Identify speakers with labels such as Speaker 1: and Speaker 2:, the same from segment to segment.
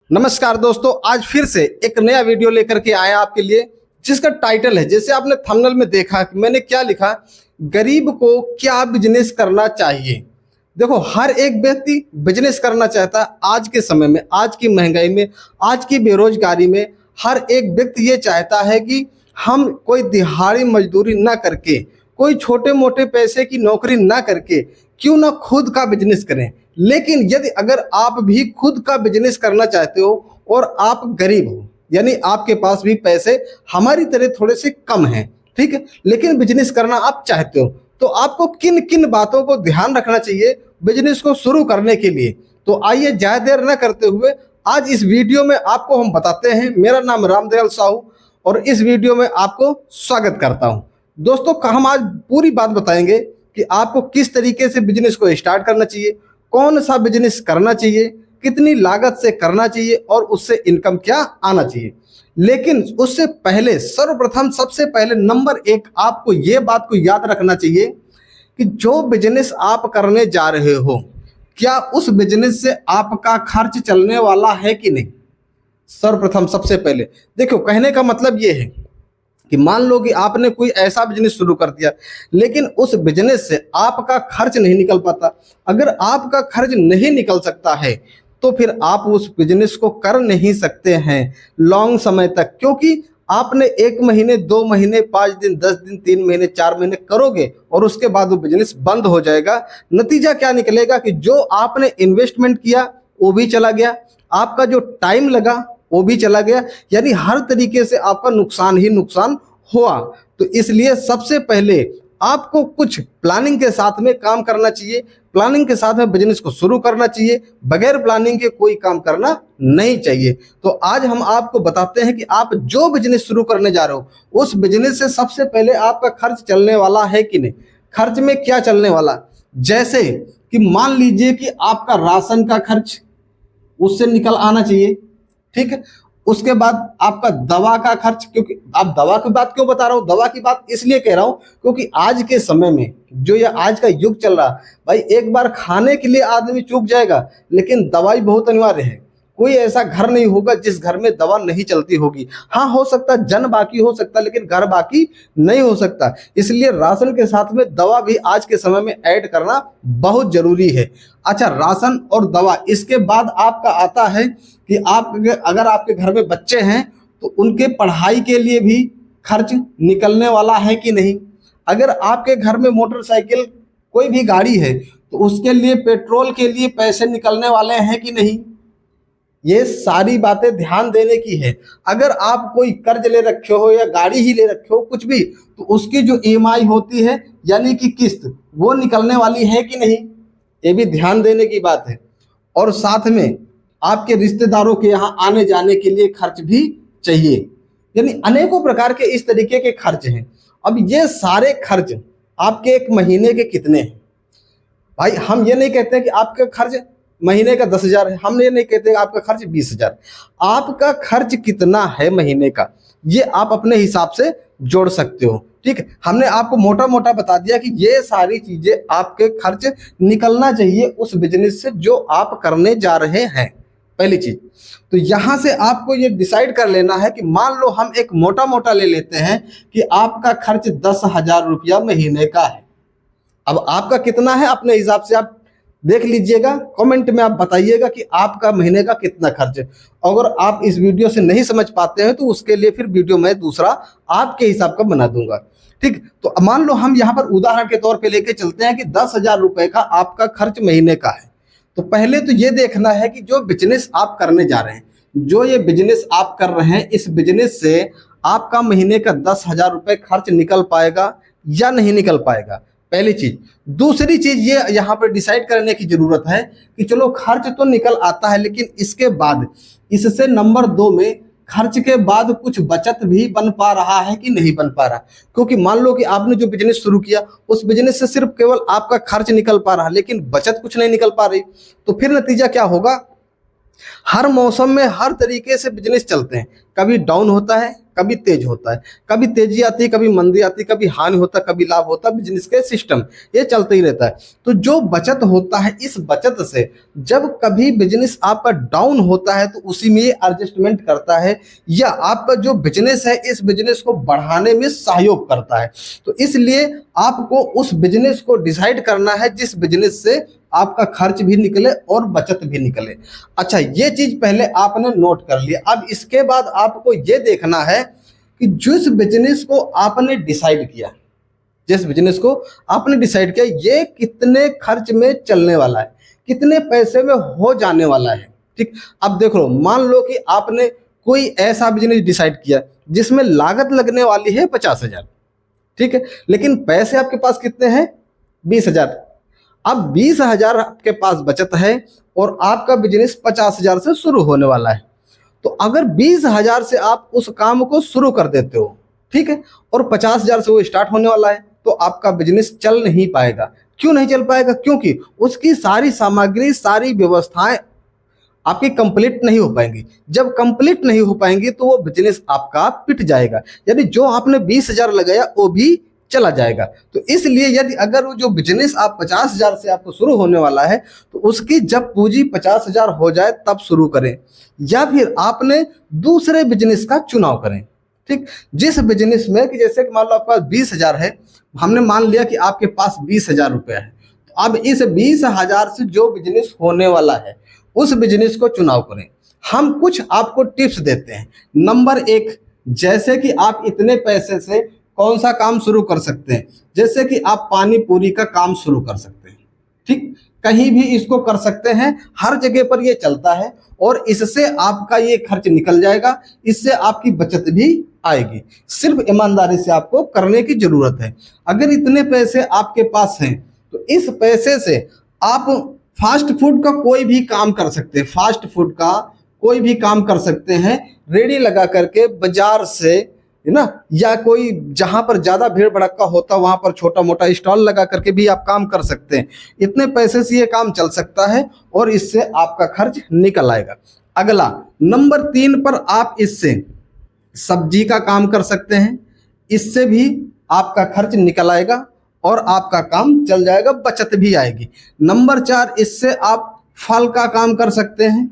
Speaker 1: नमस्कार दोस्तों, आज फिर से एक नया वीडियो लेकर के आया आपके लिए, जिसका टाइटल है, जैसे आपने थंबनेल में देखा कि मैंने क्या लिखा, गरीब को क्या बिजनेस करना चाहिए। देखो, हर एक व्यक्ति बिजनेस करना चाहता है। आज के समय में, आज की महंगाई में, आज की बेरोजगारी में हर एक व्यक्ति ये चाहता है कि हम कोई दिहाड़ी मजदूरी ना करके, कोई छोटे मोटे पैसे की नौकरी ना करके क्यों ना खुद का बिजनेस करें। लेकिन यदि अगर आप भी खुद का बिजनेस करना चाहते हो और आप गरीब हो, यानी आपके पास भी पैसे हमारी तरह थोड़े से कम हैं, ठीक है, लेकिन बिजनेस करना आप चाहते हो, तो आपको किन किन बातों को ध्यान रखना चाहिए बिजनेस को शुरू करने के लिए। तो आइए ज़्यादा देर न करते हुए आज इस वीडियो में आपको हम बताते हैं। मेरा नाम रामदयाल साहू और इस वीडियो में आपको स्वागत करता हूं। दोस्तों, हम आज पूरी बात बताएंगे कि आपको किस तरीके से बिजनेस को स्टार्ट करना चाहिए, कौन सा बिजनेस करना चाहिए, कितनी लागत से करना चाहिए और उससे इनकम क्या आना चाहिए। लेकिन उससे पहले सर्वप्रथम सबसे पहले नंबर एक आपको ये बात को याद रखना चाहिए कि जो बिजनेस आप करने जा रहे हो, क्या उस बिजनेस से आपका खर्च चलने वाला है कि नहीं। सर्वप्रथम सबसे पहले देखो, कहने का मतलब ये है कि मान लो कि आपने कोई ऐसा बिजनेस शुरू कर दिया, लेकिन उस बिजनेस से आपका खर्च नहीं निकल पाता। अगर आपका खर्च नहीं निकल सकता है तो फिर आप उस बिजनेस को कर नहीं सकते हैं लॉन्ग समय तक, क्योंकि आपने 1 महीने, 2 महीने, 5 दिन, 10 दिन, 3 महीने, 4 महीने करोगे और उसके बाद वो बिजनेस बंद हो जाएगा। नतीजा क्या निकलेगा कि जो आपने इन्वेस्टमेंट किया वो भी चला गया, आपका जो टाइम लगा वो भी चला गया, यानी हर तरीके से आपका नुकसान ही नुकसान हुआ। तो इसलिए सबसे पहले आपको कुछ प्लानिंग के साथ में काम करना चाहिए, प्लानिंग के साथ में बिजनेस को शुरू करना चाहिए। बगैर प्लानिंग के कोई काम करना नहीं चाहिए। तो आज हम आपको बताते हैं कि आप जो बिजनेस शुरू करने जा रहे हो, उस बिजनेस से सबसे पहले आपका खर्च चलने वाला है कि नहीं। खर्च में क्या चलने वाला, जैसे कि मान लीजिए कि आपका राशन का खर्च उससे निकल आना चाहिए, ठीक है। उसके बाद आपका दवा का खर्च, क्योंकि आप दवा की बात क्यों बता रहा हूं, दवा की बात इसलिए कह रहा हूं क्योंकि आज के समय में जो ये आज का युग चल रहा, भाई एक बार खाने के लिए आदमी चूक जाएगा, लेकिन दवाई बहुत अनिवार्य है। कोई ऐसा घर नहीं होगा जिस घर में दवा नहीं चलती होगी। हाँ, हो सकता है जन बाकी हो सकता है, लेकिन घर बाकी नहीं हो सकता। इसलिए राशन के साथ में दवा भी आज के समय में ऐड करना बहुत जरूरी है। अच्छा, राशन और दवा, इसके बाद आपका आता है कि आप अगर आपके घर में बच्चे हैं तो उनके पढ़ाई के लिए भी खर्च निकलने वाला है कि नहीं। अगर आपके घर में मोटरसाइकिल, कोई भी गाड़ी है, तो उसके लिए पेट्रोल के लिए पैसे निकलने वाले हैं कि नहीं। ये सारी बातें ध्यान देने की है। अगर आप कोई कर्ज ले रखे हो या गाड़ी ही ले रखे हो, कुछ भी, तो उसकी जो ईएमआई होती है, यानी कि किस्त, वो निकलने वाली है कि नहीं, ये भी ध्यान देने की बात है। और साथ में आपके रिश्तेदारों के यहाँ आने जाने के लिए खर्च भी चाहिए, यानी अनेकों प्रकार के इस तरीके के खर्च हैं। अब ये सारे खर्च आपके एक महीने के कितने हैं। भाई हम ये नहीं कहते कि आपका खर्च महीने का 10,000 है, हम ये नहीं कहते आपका खर्च 20,000। आपका खर्च कितना है महीने का, ये आप अपने हिसाब से जोड़ सकते हो, ठीक है। हमने आपको मोटा मोटा बता दिया कि ये सारी चीजें आपके खर्च निकलना चाहिए उस बिजनेस से जो आप करने जा रहे हैं। पहली चीज तो यहां से आपको ये डिसाइड कर लेना है कि मान लो हम एक मोटा मोटा ले लेते हैं कि आपका खर्च 10,000 रुपया महीने का है। अब आपका कितना है अपने हिसाब से आप देख लीजिएगा, कमेंट में आप बताइएगा कि आपका महीने का कितना खर्च है। अगर आप इस वीडियो से नहीं समझ पाते हैं तो उसके लिए फिर वीडियो मैं दूसरा आपके हिसाब का बना दूंगा, ठीक। तो मान लो हम यहाँ पर उदाहरण के तौर पे लेके चलते हैं कि 10,000 रुपए का आपका खर्च महीने का है। तो पहले तो ये देखना है कि जो बिजनेस आप करने जा रहे हैं, जो ये बिजनेस आप कर रहे हैं, इस बिजनेस से आपका महीने का 10,000 रुपए खर्च निकल पाएगा या नहीं निकल पाएगा, पहली चीज। दूसरी चीज ये यहाँ पर डिसाइड करने की जरूरत है कि चलो खर्च तो निकल आता है, लेकिन इसके बाद, इससे नंबर 2 में खर्च के बाद कुछ बचत भी बन पा रहा है कि नहीं बन पा रहा। क्योंकि मान लो कि आपने जो बिजनेस शुरू किया, उस बिजनेस से सिर्फ केवल आपका खर्च निकल पा रहा, लेकिन बचत कुछ नहीं निकल पा रही, तो फिर नतीजा क्या होगा। हर मौसम में हर तरीके से बिजनेस चलते हैं, कभी डाउन होता है, कभी तेज होता है, कभी तेजी आती है, कभी मंदी आती है, कभी हानि होता है, कभी लाभ होता है। बिजनेस के सिस्टम ये चलते ही रहता है। तो जो बचत होता है, इस बचत से जब कभी बिजनेस आपका डाउन होता है तो उसी में ये एडजस्टमेंट करता है, या आपका जो बिजनेस है इस बिजनेस को बढ़ाने में सहयोग करता है। तो इसलिए आपको उस बिजनेस को डिसाइड करना है जिस बिजनेस से आपका खर्च भी निकले और बचत भी निकले। अच्छा, ये चीज पहले आपने नोट कर लिया। अब इसके बाद आपको ये देखना है कि जिस बिजनेस को आपने डिसाइड किया, जिस बिजनेस को आपने डिसाइड किया, ये कितने खर्च में चलने वाला है, कितने पैसे में हो जाने वाला है। ठीक, अब देखो, मान लो कि आपने कोई ऐसा बिजनेस डिसाइड किया जिसमें लागत लगने वाली है 50,000, ठीक है, लेकिन पैसे आपके पास कितने हैं, 20,000। अब 20,000 आपके पास बचत है और आपका बिजनेस 50,000 से शुरू होने वाला है। तो अगर 20,000 से आप उस काम को शुरू कर देते हो, ठीक है, और 50,000 से वो स्टार्ट होने वाला है, तो आपका बिजनेस चल नहीं पाएगा। क्यों नहीं चल पाएगा? क्योंकि उसकी सारी सामग्री, सारी व्यवस्थाएं आपकी कंप्लीट नहीं हो पाएंगी। जब कंप्लीट नहीं हो पाएंगी तो वो बिजनेस आपका पिट जाएगा, यानी जो आपने 20,000 लगाया वो भी चला जाएगा। तो इसलिए यदि अगर वो जो बिजनेस आप 50,000 से आपको शुरू होने वाला है तो उसकी जब पूंजी 50,000 हो जाए तब शुरू करें, या फिर आपने दूसरे बिजनेस का चुनाव करें। ठीक, जिस बिजनेस में कि जैसे कि मान लो आपके पास 20,000 है, हमने मान लिया कि आपके पास 20,000 रुपया है, तो अब इस 20,000 से जो बिजनेस होने वाला है उस बिजनेस को चुनाव करें। हम कुछ आपको टिप्स देते हैं। नंबर 1, जैसे कि आप इतने पैसे से कौन सा काम शुरू कर सकते हैं, जैसे कि आप पानी पूरी का काम शुरू कर सकते हैं। ठीक, कहीं भी इसको कर सकते हैं, हर जगह पर ये चलता है और इससे आपका ये खर्च निकल जाएगा, इससे आपकी बचत भी आएगी। सिर्फ ईमानदारी से आपको करने की जरूरत है। अगर इतने पैसे आपके पास हैं तो इस पैसे से आप फास्ट फूड का कोई भी काम कर सकते हैं, फास्ट फूड का कोई भी काम कर सकते हैं, रेडी लगा करके बाजार से, है ना, या कोई जहां पर ज्यादा भीड़ भड़का होता वहां पर छोटा मोटा स्टॉल लगा करके भी आप काम कर सकते हैं। इतने पैसे से ये काम चल सकता है और इससे आपका खर्च निकल आएगा। अगला नंबर 3 पर आप इससे सब्जी का काम कर सकते हैं, इससे भी आपका खर्च निकल आएगा और आपका काम चल जाएगा, बचत भी आएगी। नंबर 4, इससे आप फल का काम कर सकते हैं,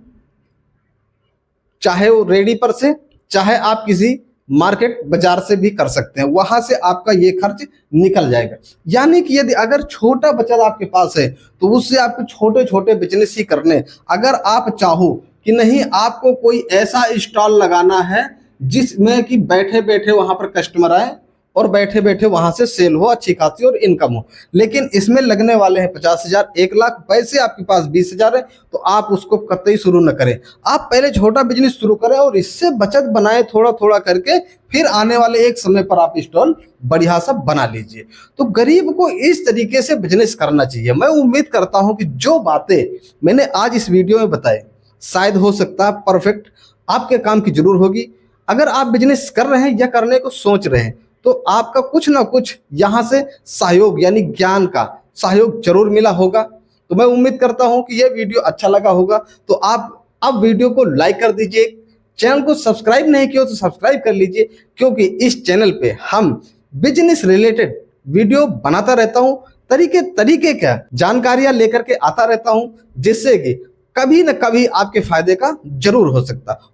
Speaker 1: चाहे वो रेडी पर से, चाहे आप किसी मार्केट बाजार से भी कर सकते हैं, वहां से आपका ये खर्च निकल जाएगा। यानी कि यदि अगर छोटा बचत आपके पास है तो उससे आपको छोटे छोटे बिजनेस ही करने। अगर आप चाहो कि नहीं आपको कोई ऐसा स्टॉल लगाना है जिसमें कि बैठे बैठे वहां पर कस्टमर आए और बैठे बैठे वहां से सेल हो अच्छी खासी और इनकम हो, लेकिन इसमें लगने वाले हैं 50,000, 1,00,000, पैसे आपके पास 20,000 है, तो आप उसको कतई शुरू न करें। आप पहले छोटा बिजनेस शुरू करें और इससे बचत बनाए थोड़ा थोड़ा करके, फिर आने वाले एक समय पर आप स्टॉल बढ़िया सा बना लीजिए। तो गरीब को इस तरीके से बिजनेस करना चाहिए। मैं उम्मीद करता हूं कि जो बातें मैंने आज इस वीडियो में बताई शायद हो सकता है परफेक्ट आपके काम की जरूर होगी। अगर आप बिजनेस कर रहे हैं या करने को सोच रहे हैं तो आपका कुछ ना कुछ यहाँ से सहयोग यानी ज्ञान का सहयोग जरूर मिला होगा। तो मैं उम्मीद करता हूं कि यह वीडियो अच्छा लगा होगा। तो आप अब वीडियो को लाइक कर दीजिए, चैनल को सब्सक्राइब नहीं किया तो सब्सक्राइब कर लीजिए, क्योंकि इस चैनल पे हम बिजनेस रिलेटेड वीडियो बनाता रहता हूं, तरीके का जानकारियां लेकर के आता रहता हूं, जिससे कि कभी न कभी आपके फायदे का जरूर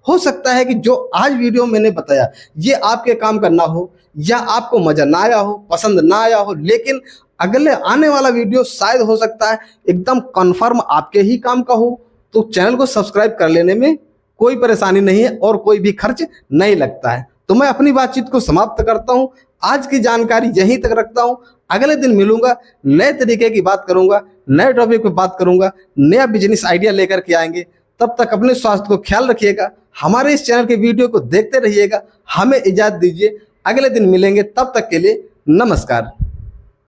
Speaker 1: हो सकता है कि जो आज वीडियो मैंने बताया ये आपके काम का ना हो, या आपको मजा ना आया हो, पसंद ना आया हो, लेकिन अगले आने वाला वीडियो शायद हो सकता है एकदम कंफर्म आपके ही काम का हो। तो चैनल को सब्सक्राइब कर लेने में कोई परेशानी नहीं है और कोई भी खर्च नहीं लगता है। तो मैं अपनी बातचीत को समाप्त करता हूं, आज की जानकारी यहीं तक रखता हूं। अगले दिन मिलूंगा, नए तरीके की बात करूंगा, नए टॉपिक पे बात करूंगा, नया बिजनेस आइडिया लेकर के आएंगे। तब तक अपने स्वास्थ्य को ख्याल रखिएगा, हमारे इस चैनल के वीडियो को देखते रहिएगा। हमें इजाजत दीजिए, अगले दिन मिलेंगे, तब तक के लिए नमस्कार।